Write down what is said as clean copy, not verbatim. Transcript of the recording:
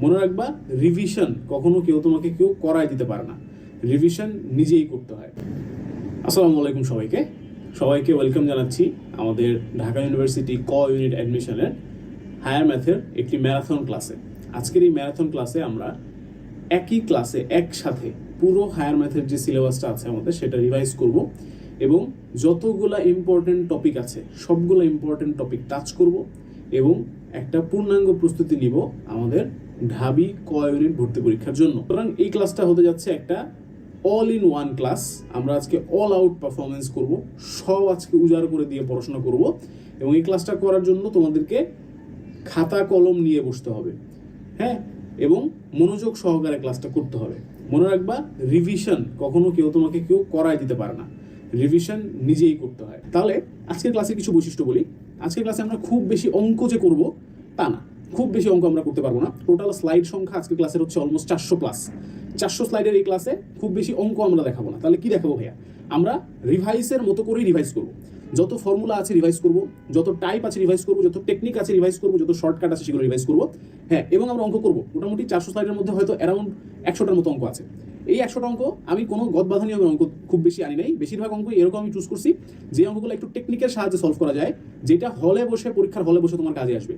মনে রাখবা, রিভিশন কখনো তোমাকে কেউ করায় দিতে পারে না। রিভিশন নিজেই করতে হয়। আসসালামু আলাইকুম সবাইকে ওয়েলকাম জানাচ্ছি আমাদের ঢাকা ইউনিভার্সিটি ইউনিট অ্যাডমিশনের হায়ার ম্যাথের একটি ম্যারাথন ক্লাসে। আজকের এই ম্যারাথন ক্লাসে আমরা একই ক্লাসে একসাথে পুরো হায়ার ম্যাথের যে সিলেবাসটা আছে আমাদের সেটা রিভাইজ করব এবং যতগুলা ইম্পর্টেন্ট টপিক আছে সবগুলো ইম্পর্টেন্ট টপিক টাচ করব এবং একটা পূর্ণাঙ্গ প্রস্তুতি নিব আমাদের ঢাবি ইউনিট ভর্তি পরীক্ষার জন্য। সুতরাং এই ক্লাসটা হতে যাচ্ছে একটা অল ইন ওয়ান ক্লাস। আমরা আজকে অল আউট পারফরমেন্স করব, সব আজকে উজাড় করে দিয়ে পড়াশোনা করব এবং এই ক্লাসটা করার জন্য তোমাদেরকে খাতা কলম নিয়ে বসতে হবে, হ্যাঁ, এবং মনোযোগ সহকারে ক্লাসটা করতে হবে। মনে রাখবা, রিভিশন কখনো তোমাকে কেউ করায় দিতে পারে না। রিভিশন নিজেই করতে হয়। তাহলে আজকের ক্লাসের কিছু বৈশিষ্ট্য বলি। আজকের ক্লাসে আমরা খুব বেশি অঙ্ক যে করব তা না, খুব বেশি অঙ্ক আমরা করতে পারবো না। টোটাল স্লাইড সংখ্যা আজকের ক্লাসের হচ্ছে অলমোস্ট 400 স্লাইডের এই ক্লাসে খুব বেশি অঙ্ক আমরা দেখাবো না। তাহলে কি দেখাবো ভাইয়া? আমরা রিভাইসের মতো করেই রিভাইজ করবো। যত ফর্মুলা আছে রিভাইজ করবো, যত টাইপ আছে রিভাইজ করবো, যত টেকনিক আছে রিভাইজ করবো, যত শর্টকাট আছে সেগুলো রিভাইজ করবো, হ্যাঁ। এবং আমরা অঙ্ক করবো মোটামুটি 400 স্লাইডের মধ্যে হয়তো অ্যারাউন্ড 100টার মতো অঙ্ক আছে। এই 100টা অঙ্ক আমি কোনো গদবাধা নিয়ে অঙ্ক খুব বেশি আনি নাই। বেশিরভাগ অঙ্ক এরকম আমি চুজ করছি যে অঙ্কগুলো একটু টেকনিকের সাহায্যে সলভ করা যায়, যেটা পরীক্ষার হলে বসে তোমার কাজে আসবে।